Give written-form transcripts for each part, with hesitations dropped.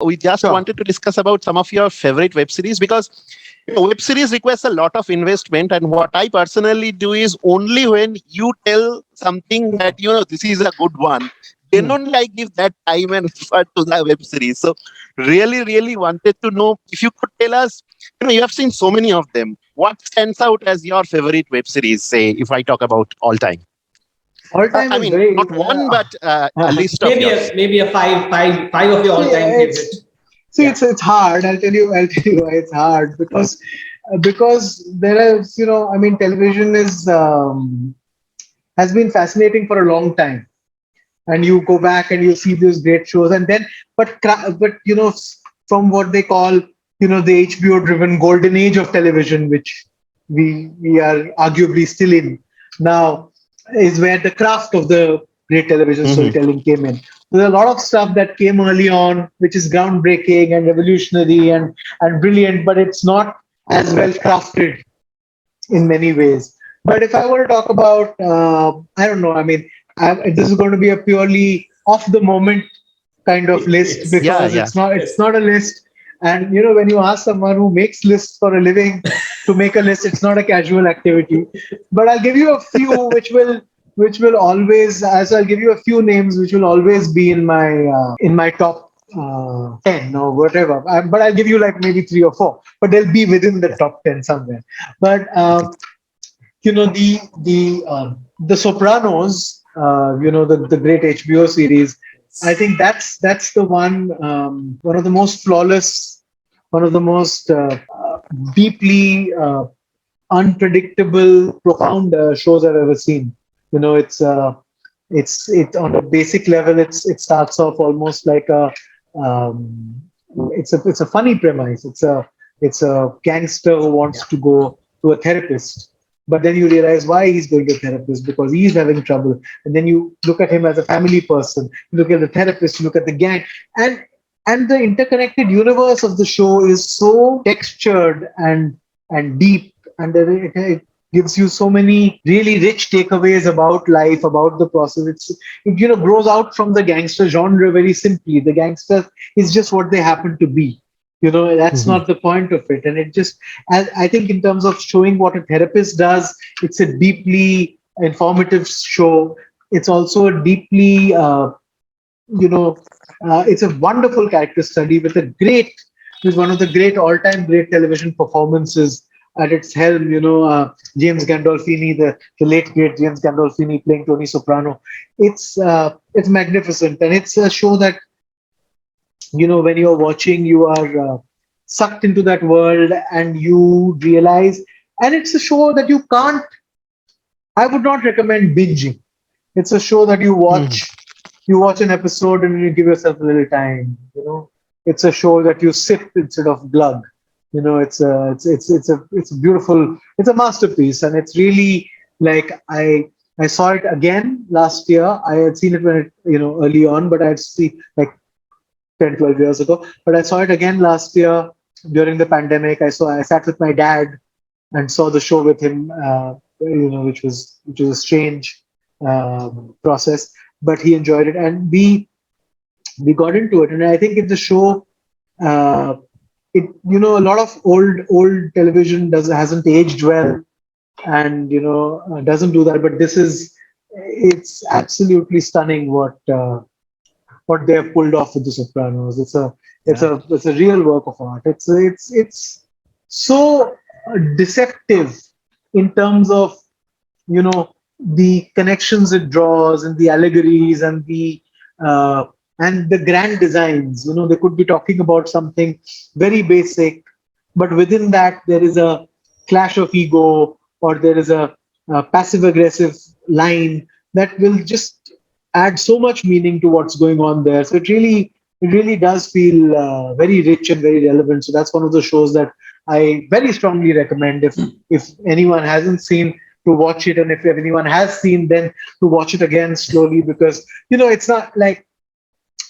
We just Sure. wanted to discuss about some of your favorite web series because web series requires a lot of investment. And what I personally do is only when you tell something that, this is a good one, then Hmm. only I give that time and effort to the web series. So, really, really wanted to know if you could tell us, you have seen so many of them. What stands out as your favorite web series, say, if I talk about all time? All time I is mean, very. not one, but a list of Maybe a yours. maybe a five of your See, all-time favorite. see, Yeah. it's hard. I'll tell you why it's hard because there is I mean television is has been fascinating for a long time, and you go back and you see these great shows, and then but from what they call the HBO driven golden age of television, which we are arguably still in now, is where the craft of the great television Hmm. storytelling came in. There's a lot of stuff that came early on which is groundbreaking and revolutionary and brilliant, but it's not as well crafted in many ways. But if I were to talk about, I don't know. I mean, this is going to be a purely off the moment kind of list Yes. Yeah, because yeah. it's Yes. not a list. And when you ask someone who makes lists for a living to make a list, it's not a casual activity. But I'll give you a few which will always, as I'll give you a few names which will always be in my top 10 or whatever. But I'll give you like maybe three or four, but they'll be within the Yeah. top 10 somewhere. But Okay. the Sopranos, the great HBO series. I think that's the one of the most flawless, one of the most deeply unpredictable, profound shows I've ever seen. It's on a basic level. It starts off almost like um, it's a funny premise. It's a gangster who wants to go to a therapist, but then you realize why he's going to a therapist, because he's having trouble. And then you look at him as a family person. You look at the therapist. You look at the gang, and and the interconnected universe of the show is so textured and deep, and it gives you so many really rich takeaways about life, about the process. It grows out from the gangster genre very simply. The gangster is just what they happen to be. That's Hmm. not the point of it. And it just, I think, in terms of showing what a therapist does, it's a deeply informative show. It's also a deeply you know, it's a wonderful character study with one of the great all-time great television performances at its helm. James Gandolfini, the late great James Gandolfini playing Tony Soprano. It's magnificent, and it's a show that when you're watching, you are sucked into that world, and you realize. And it's a show that you can't. I would not recommend binging. It's a show that you Hmm. watch. You watch an episode and you give yourself a little time. It's a show that you sip instead of glug. It's a beautiful. It's a masterpiece, and it's really like I saw it again last year. I had seen it when early on, but I'd see like 10, 12 years ago. But I saw it again last year during the pandemic. I sat with my dad and saw the show with him, which was a strange process, but he enjoyed it, and we got into it. And I think in the show, uh, a lot of old television hasn't aged well, and doesn't do that. But it's absolutely stunning what they have pulled off with the Sopranos. Yeah. It's a real work of art. It's so deceptive in terms of the connections it draws, and the allegories, uh, and the grand designs. They could be talking about something very basic, but within that there is a clash of ego, or there is a passive aggressive line that will just add so much meaning to what's going on there. So it really does feel very rich and very relevant. So that's one of the shows that I very strongly recommend, if anyone hasn't seen, to watch it, and if anyone has seen, then to watch it again slowly, because it's not like,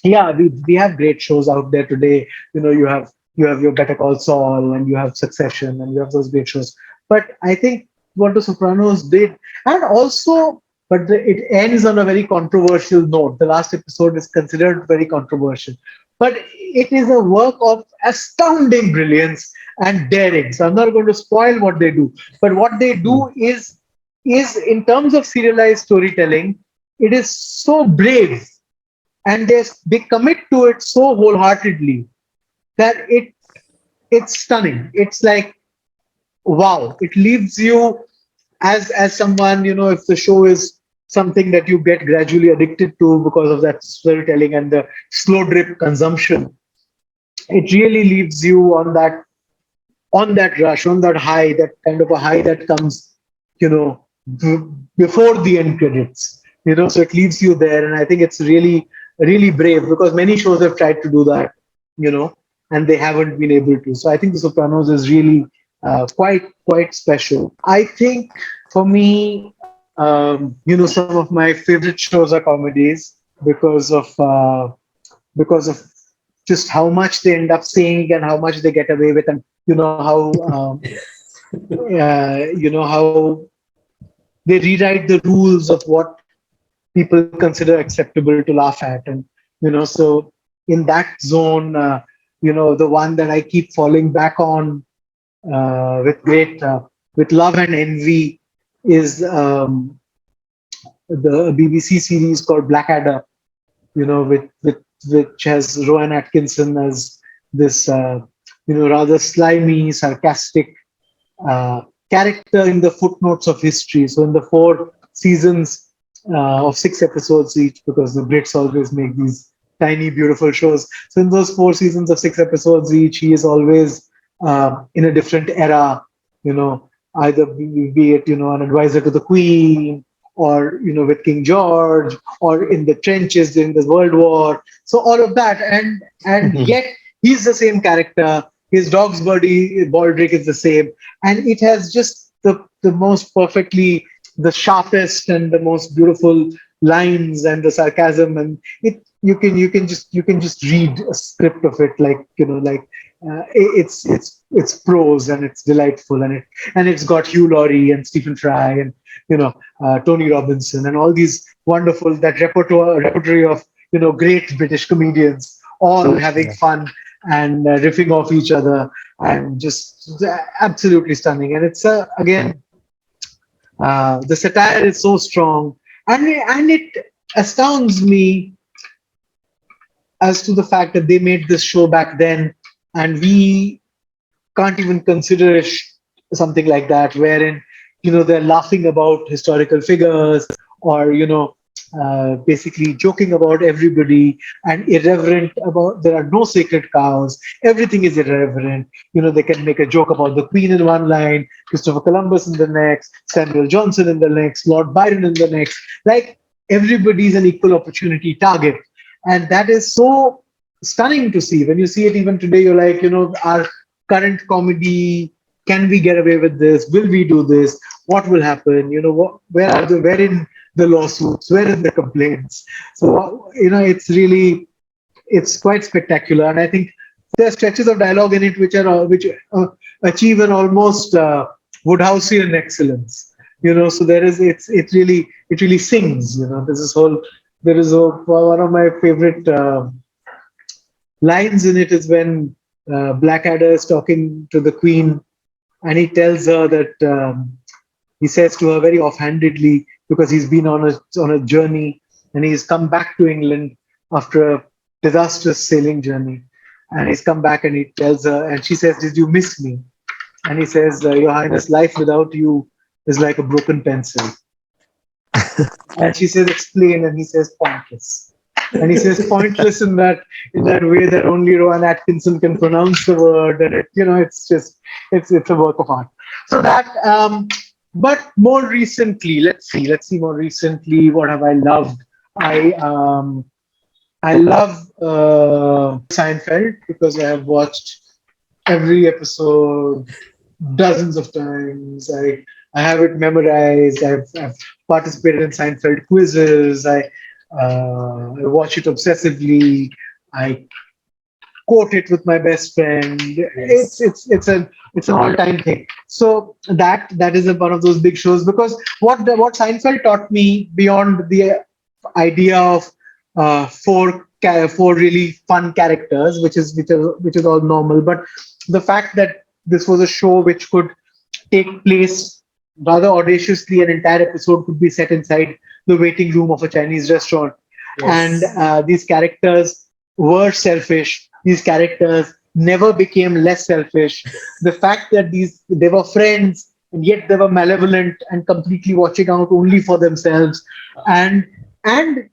yeah, we have great shows out there today. You have your Better Call Saul, and you have Succession, and you have those great shows. But I think what the Sopranos did, and also, it ends on a very controversial note. The last episode is considered very controversial. but it is a work of astounding brilliance and daring. So I'm not going to spoil what they do, but what they do is in terms of serialized storytelling, it is so brave, and they commit to it so wholeheartedly that it's stunning. It's like wow, it leaves you as someone, if the show is something that you get gradually addicted to because of that storytelling and the slow drip consumption, it really leaves you on that rush, on that high, that kind of a high that comes, you know, before the end credits. So it leaves you there, and I think it's really, really brave because many shows have tried to do that, you know, and they haven't been able to. So I think The Sopranos is really quite special. I think for me, some of my favorite shows are comedies because of just how much they end up saying and how much they get away with, and how they rewrite the rules of what people consider acceptable to laugh at. And so in that zone, the one that I keep falling back on with love and envy is the BBC series called Blackadder, which has Rowan Atkinson as this rather slimy, sarcastic character in the footnotes of history. So in the 4 seasons of 6 episodes each, because the Brits always make these tiny, beautiful shows. So in those 4 seasons of 6 episodes each, he is always in a different era. Either be it an advisor to the Queen, or with King George, or in the trenches during the World War. So all of that, and yet he's the same character. His dog's body, Baldric, is the same, and it has just the most perfectly, the sharpest and the most beautiful lines and the sarcasm, and it you can just read a script of it, like it's prose, and it's delightful, and it's got Hugh Laurie and Stephen Fry and Tony Robinson and all these wonderful, that repertory of great British comedians all having fun and riffing off each other, and just absolutely stunning. And it's again, the satire is so strong, and it astounds me as to the fact that they made this show back then, and we can't even consider something like that, wherein they're laughing about historical figures, or basically joking about everybody, and irreverent about, there are no sacred cows, everything is irreverent. They can make a joke about the Queen in one line, Christopher Columbus in the next, Samuel Johnson in the next, Lord Byron in the next. Like, everybody's an equal opportunity target, and that is so stunning to see. When you see it even today, you're like, our current comedy, can we get away with this? Will we do this? What will happen? Where in the lawsuits? Where in the complaints? So it's quite spectacular, and I think there are stretches of dialogue in it which achieve an almost Woodhouseian excellence. So it really sings. There's this whole there is one of my favorite lines in it is when Blackadder is talking to the Queen, and he tells her that he says to her very offhandedly, because he's been on a journey, and he's come back to England after a disastrous sailing journey, and he's come back, and he tells her, and she says, "Did you miss me?" And he says, "Your Highness, life without you is like a broken pencil." And she says, "Explain," and he says, "Pointless." And he says pointless in that way that only Rowan Atkinson can pronounce the word, and it's a work of art. So that, but more recently, let's see. More recently, what have I loved? I love Seinfeld, because I have watched every episode dozens of times. I have it memorized. I've participated in Seinfeld quizzes. I watch it obsessively. I quote it with my best friend. It's an all time thing. So that is one of those big shows, because what Seinfeld taught me, beyond the idea of four four really fun characters, which is all normal. But the fact that this was a show which could take place rather audaciously, an entire episode could be set inside the waiting room of a Chinese restaurant, and Yes. these characters were selfish. These characters never became less selfish. The fact that they were friends and yet they were malevolent and completely watching out only for themselves, and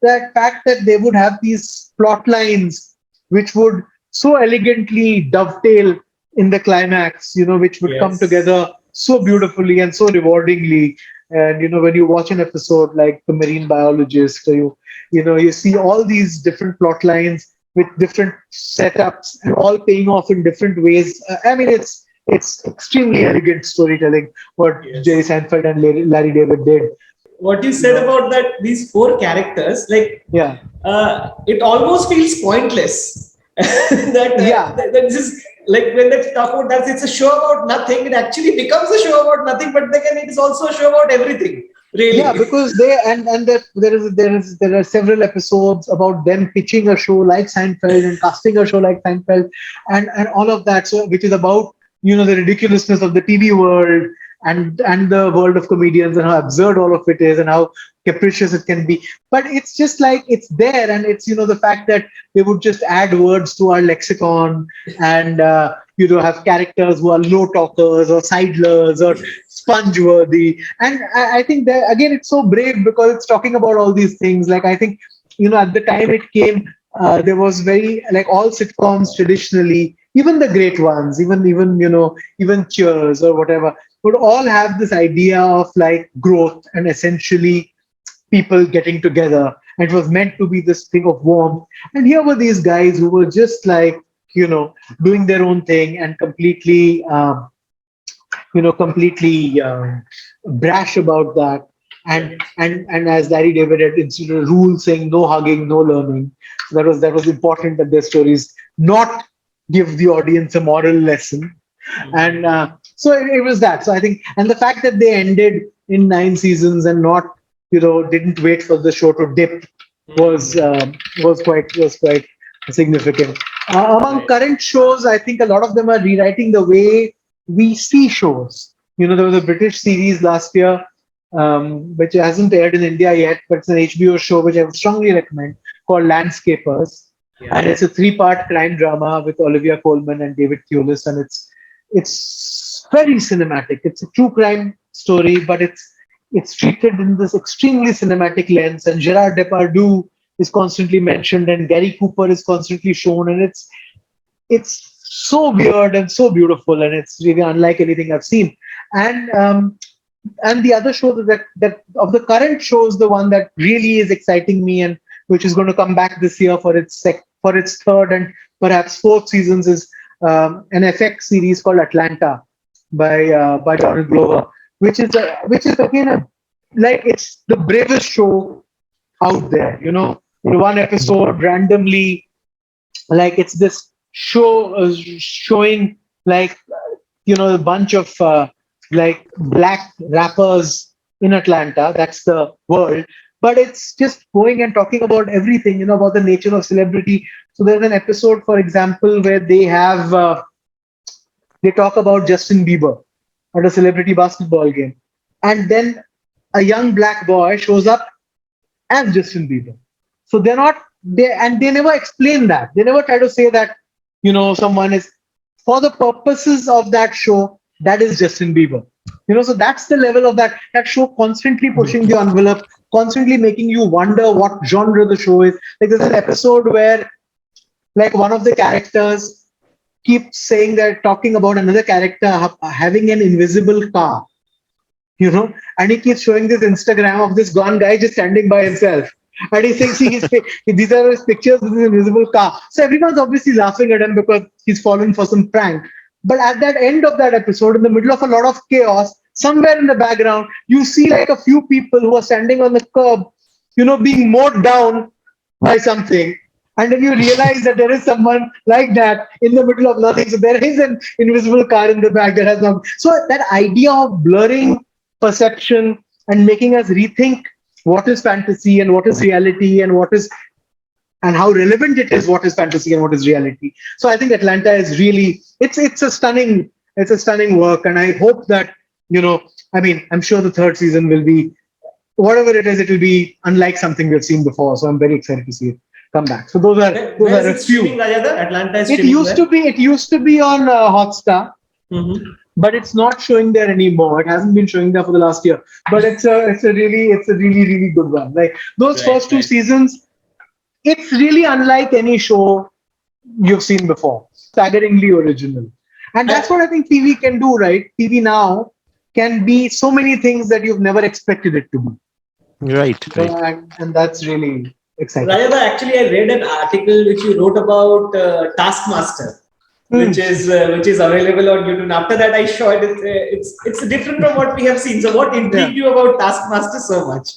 that fact that they would have these plot lines which would so elegantly dovetail in the climax, which would come Yes. together so beautifully and so rewardingly. And when you watch an episode like The Marine Biologist, or you see all these different plot lines with different setups and all paying off in different ways. I mean, it's extremely elegant storytelling what Jerry Yes. Seinfeld and Larry David did. What you You said know, about that, these four characters, like yeah, it almost feels pointless. yeah, That this is like when they talk about that, it's a show about nothing. It actually becomes a show about nothing, but again, it is also a show about everything, yeah, really. because they and there are several episodes about them pitching a show like Seinfeld and casting a show like Seinfeld, and all of that. So which is about the ridiculousness of the TV world and the world of comedians and how absurd all of it is and how capricious it can be. But it's just like it's there, and it's the fact that they would just add words to our lexicon and have characters who are low talkers or sidlers or sponge worthy. And I think that again it's so brave because it's talking about all these things. Like I think at the time it came, there was very like all sitcoms traditionally, even the great ones, even Cheers or whatever, would all have this idea of like growth and essentially people getting together. And it was meant to be this thing of warmth. And here were these guys who were just like doing their own thing and completely brash about that. And as Larry David had instituted a rule saying no hugging, no learning. So that was important that their stories not give the audience a moral lesson. And so it was that. So I think, and the fact that they ended in 9 seasons and not, didn't wait for the show to dip was quite significant. Among Right. current shows, I think a lot of them are rewriting the way we see shows. There was a British series last year, which hasn't aired in India yet, but it's an HBO show which I would strongly recommend, called Landscapers. And Yeah. it's a three-part crime drama with Olivia Colman and David Thewlis, and it's very cinematic. It's a true crime story, but it's treated in this extremely cinematic lens. And Gerard Depardieu is constantly mentioned, and Gary Cooper is constantly shown, and it's so weird and so beautiful, and it's really unlike anything I've seen. And the other show that of the current shows, the one that really is exciting me and which is going to come back this year for its third and perhaps fourth seasons is an FX series called Atlanta by Donald Glover, which is again like it's the bravest show out there. One episode randomly, like it's this show showing like a bunch of like black rappers in Atlanta. That's the world. But it's just going and talking about everything, about the nature of celebrity. So there's an episode, for example, where they talk about Justin Bieber at a celebrity basketball game, and then a young black boy shows up as Justin Bieber. So they never explain that. They never try to say that someone is, for the purposes of that show, that is Justin Bieber. So that's the level of that show, constantly pushing the envelope, constantly making you wonder what genre the show is. Like there's an episode where like one of the characters keeps saying that, talking about another character having an invisible car, and he keeps showing this Instagram of this one guy just standing by himself. And he's saying, see, these are his pictures with his invisible car. So everyone's obviously laughing at him because he's fallen for some prank. But at that end of that episode, in the middle of a lot of chaos, somewhere in the background, you see like a few people who are standing on the curb, being mowed down by something. And then you realize that there is someone like that in the middle of nothing. So there is an invisible car in the back that has not. So that idea of blurring perception and making us rethink what is fantasy and what is reality and what is and how relevant it is, what is fantasy and what is reality. So I think Atlanta is really, it's a stunning work, and I hope that, I mean, I'm sure the third season will be, whatever it is, it will be unlike something we've seen before. So I'm very excited to see it come back. So those Where is are a it streaming, few. Rajendra? Atlanta is It streaming used where? to be it used to be on Hotstar, but it's not showing there anymore. It hasn't been showing there for the last year. But it's a really good one. Like those Right, first two right. seasons, it's really unlike any show you've seen before. Staggeringly original. And that's what I think TV can do, right? TV now can be so many things that you've never expected it to be. Right, right. And that's really exciting. Rajendra, actually, I read an article which you wrote about Taskmaster, Hmm. which is available on YouTube. And after that, I saw it. It's different from what we have seen. So, what Yeah. intrigued you about Taskmaster so much?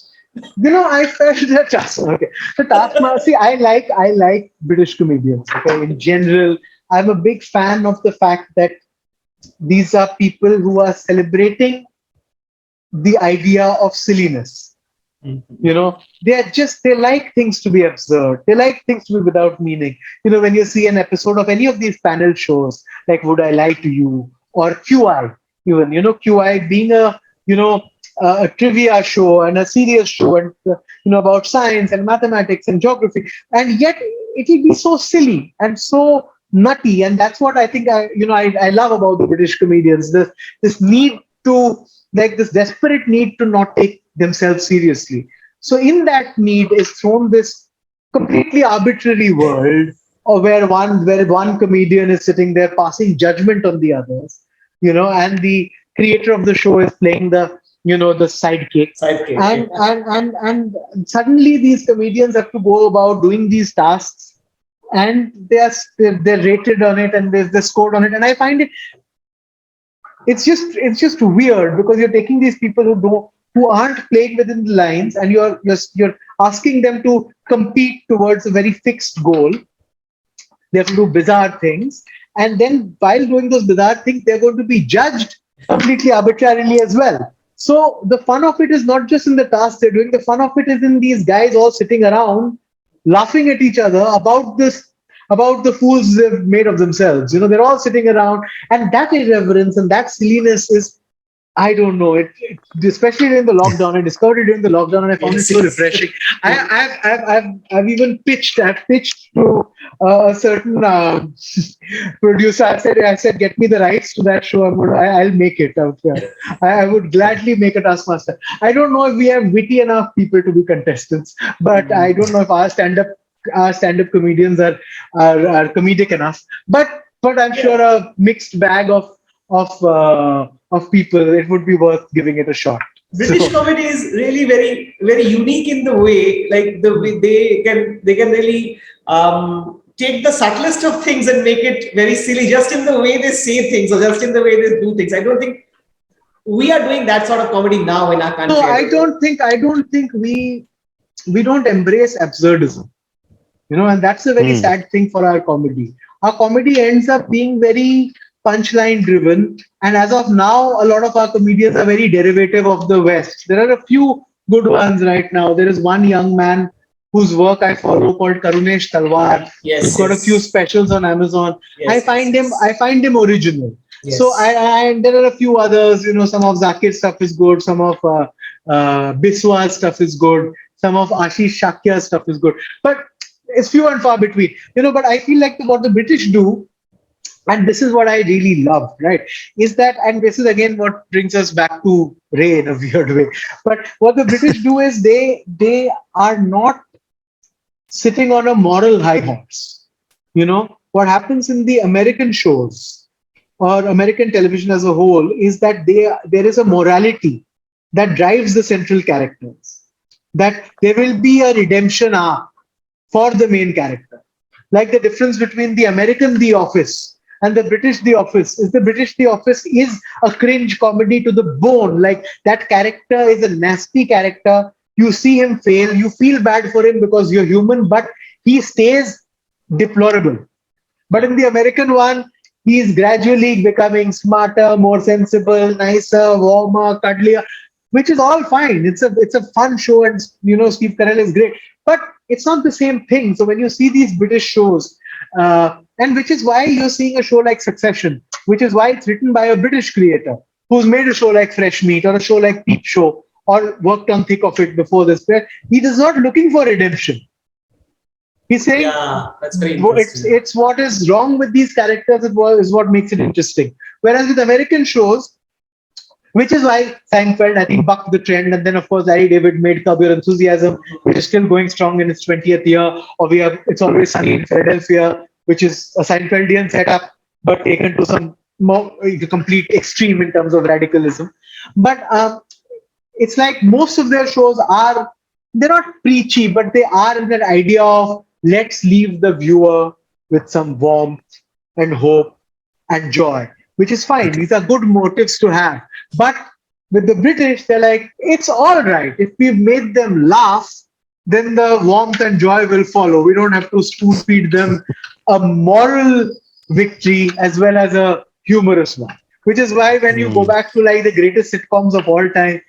I felt that okay. The Taskmaster. See, I like British comedians. Okay, in general, I'm a big fan of the fact that these are people who are celebrating the idea of silliness. They like things to be absurd. They like things to be without meaning. When you see an episode of any of these panel shows, like Would I Lie to You or QI, even, QI being a trivia show and a serious show, and about science and mathematics and geography, and yet it will be so silly and so nutty. And that's what I think I love about the British comedians, this need to, like, this desperate need to not take themselves seriously. So in that need is thrown this completely arbitrary world, or where one comedian is sitting there passing judgment on the others, and the creator of the show is playing the sidekick. Sidekick. And suddenly these comedians have to go about doing these tasks, and they're rated on it, and they're scored on it. And I find it's just weird, because you're taking these people who aren't playing within the lines, and you're asking them to compete towards a very fixed goal. They have to do bizarre things, and then while doing those bizarre things, they're going to be judged completely arbitrarily as well. So the fun of it is not just in the task they're doing. The fun of it is in these guys all sitting around laughing at each other about the fools they've made of themselves. They're all sitting around, and that irreverence and that silliness is, I don't know, especially during the lockdown. I discovered it during the lockdown, and I found it Yes, so yes. refreshing. I've even pitched to a certain producer. I said, get me the rights to that show. I'll make it out here. I would gladly make a Taskmaster. I don't know if we have witty enough people to be contestants, but I don't know if our stand-up comedians are comedic enough. But I'm sure a mixed bag of people, it would be worth giving it a shot. British comedy is really very very unique in the way, like the way they can really take the subtlest of things and make it very silly, just in the way they say things or just in the way they do things. I don't think we are doing that sort of comedy now in our No, country. I don't think we don't embrace absurdism. And that's a very Hmm. sad thing for our comedy. Our comedy ends up being very punchline driven, and as of now, a lot of our comedians are very derivative of the West. There are a few good ones right now. There is one young man whose work I follow called Karunesh Talwar. He's Yes, got a few yes, specials on Amazon. I yes, find yes, him yes, I find him original. So yes. and there are a few others. Some of Zakir's stuff is good. Some of Biswa's stuff is good. Some of Ashish Shakya's stuff is good. But it's few and far between. But I feel like what the British do, and this is what I really love, right? Is that, and this is again what brings us back to Ray in a weird way. But what the British do is they are not sitting on a moral high horse. What happens in the American shows or American television as a whole is that there is a morality that drives the central characters. That there will be a redemption arc for the main character. Like the difference between the American The Office and the British The Office is the British The Office is a cringe comedy to the bone. Like that character is a nasty character. You see him fail, you feel bad for him because you're human, but he stays deplorable. But in the American one, he is gradually becoming smarter, more sensible, nicer, warmer, cuddlier, which is all fine. It's a fun show, and Steve Carell is great. But it's not the same thing. So when you see these British shows, and which is why you're seeing a show like Succession, which is why it's written by a British creator who's made a show like Fresh Meat or a show like Peep Show or worked on Thick of It before this. He is not looking for redemption. He's saying Yeah, that's very interesting. it's what is wrong with these characters is what makes it interesting. Whereas with American shows, which is why Seinfeld, I think, bucked the trend. And then, of course, Larry David made Curb Your Enthusiasm, which is still going strong in its 20th year. Or we have It's Always Sunny in Philadelphia, which is a Seinfeldian setup, but taken to some more complete extreme in terms of radicalism. But it's like most of their shows are, they're not preachy, but they are in that idea of let's leave the viewer with some warmth and hope and joy, which is fine. These are good motives to have. But with the British, they're like, it's all right. If we've made them laugh, then the warmth and joy will follow. We don't have to spoon feed them a moral victory as well as a humorous one. Which is why when you go back to like the greatest sitcoms of all time,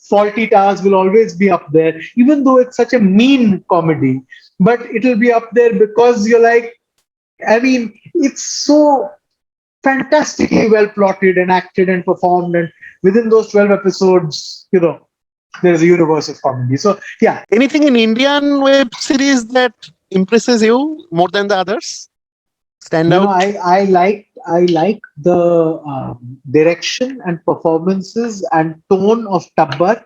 Faulty Towers will always be up there, even though it's such a mean comedy. But it'll be up there because you're like, I mean, it's so fantastically well plotted and acted and performed, and within those 12 episodes, there's a universe of comedy. So yeah. Anything in Indian web series that impresses you more than the others? Stand out? I like the direction and performances and tone of Tabbar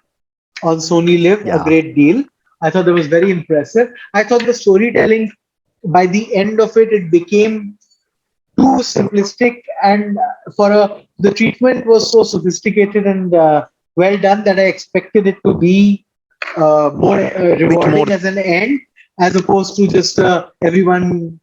on Sony Live a Yeah. great deal. I thought that was very impressive. I thought the storytelling, by the end of it, it became too simplistic, and the treatment was so sophisticated and well done that I expected it to be more rewarding more. as an end, as opposed to just everyone,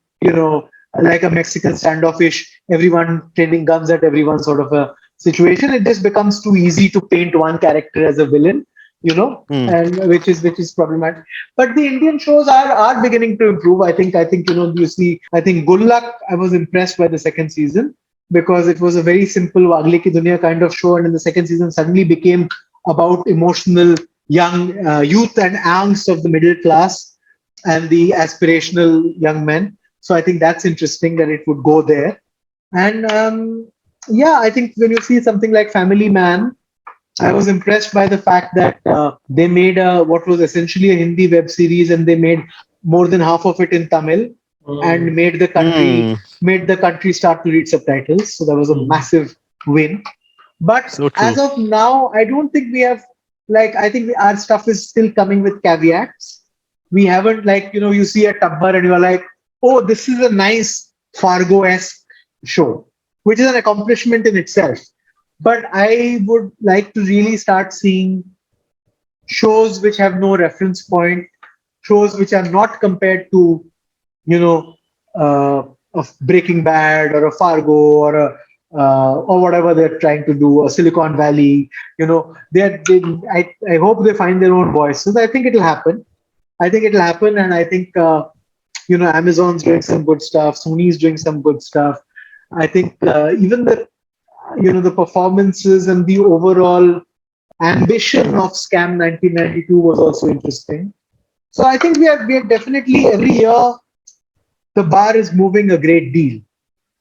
like a Mexican standoffish, everyone training guns at everyone sort of a situation. It just becomes too easy to paint one character as a villain, Hmm. and which is problematic. But the Indian shows are beginning to improve. I think you see. I think Good Luck. I was impressed by the second season because it was a very simple Wagle Ki Dunya kind of show, and in the second season suddenly became about emotional young youth and angst of the middle class and the aspirational young men. So I think that's interesting that it would go there. And yeah, I think when you see something like Family Man, I was impressed by the fact that they made what was essentially a Hindi web series, and they made more than half of it in Tamil, and Mm. Hmm. made the country start to read subtitles. So that was a Mm. massive win. But So as true. of now, I don't think we have, like, I think our stuff is still coming with caveats. We haven't, like, you see a Tabbar and you're like, oh, this is a nice Fargo-esque show, which is an accomplishment in itself. But I would like to really start seeing shows which have no reference point, shows which are not compared to, you know, of Breaking Bad or a Fargo or whatever they're trying to do, a Silicon Valley. I hope they find their own voices. I think it'll happen. And I think Amazon's doing some good stuff. Sony's doing some good stuff. I think even the performances and the overall ambition of Scam 1992 was also interesting. So I think we are definitely every year the bar is moving a great deal,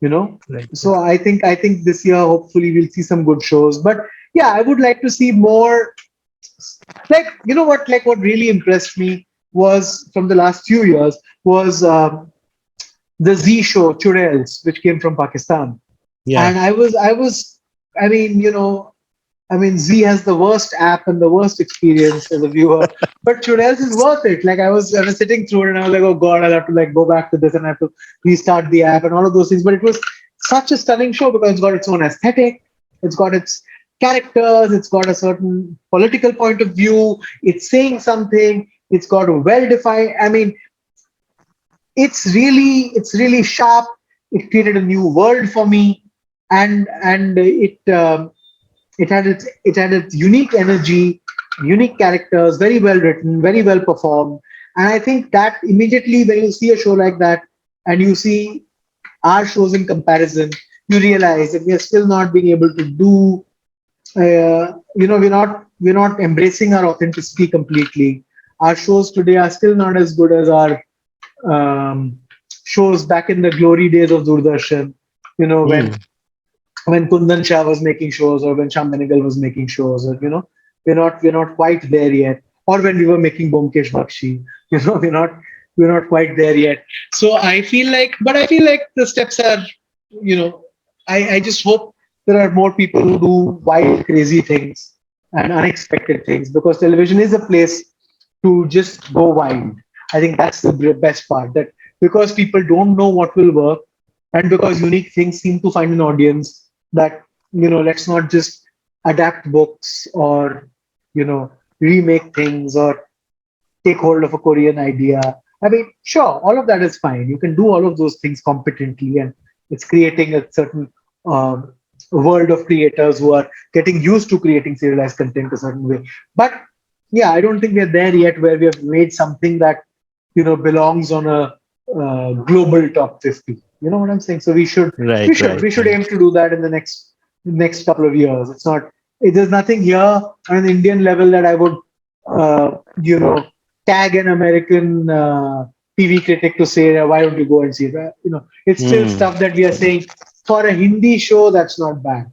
you know. Right. So I think this year hopefully we'll see some good shows. But yeah, I would like to see more. Like, what really impressed me was from the last few years was the Z show Churels, which came from Pakistan. Yeah. And I mean, Z has the worst app and the worst experience as a viewer, but Churels is worth it. Like, I was sitting through it and I was like, oh God, I'll have to like go back to this and I have to restart the app and all of those things. But it was such a stunning show because it's got its own aesthetic, it's got its characters, it's got a certain political point of view, it's saying something, it's got a well-defined. I mean, it's really sharp. It created a new world for me, and it had its unique energy, unique characters, very well written, very well performed. And I think that immediately when you see a show like that and you see our shows in comparison, you realize that we are still not being able to do. We're not embracing our authenticity completely. our shows today are still not as good as our um, shows back in the glory days of Doordarshan. You know, Hmm. when Kundan Shah was making shows, or when Sham Benegal was making shows, or we're not quite there yet. Or when we were making Bomkesh Bakshi, we're not quite there yet. So I feel like the steps are, you know, I just hope there are more people who do wild, crazy things and unexpected things, because television is a place to just go wild. I think that's the best part. That because people don't know what will work, and because unique things seem to find an audience, that let's not just adapt books, or remake things, or take hold of a Korean idea. I mean, sure, all of that is fine. You can do all of those things competently, and it's creating a certain um, world of creators who are getting used to creating serialized content a certain way. But yeah, I don't think we're there yet where we have made something that belongs on a global top 50. You know what I'm saying? So we should we Right, should right, we should right. aim to do that in the next couple of years. It's not. There's nothing here on an Indian level that I would uh, you know tag an American TV critic to say, why don't you go and see that? It's still Hmm. stuff that we are saying for a Hindi show. That's not bad.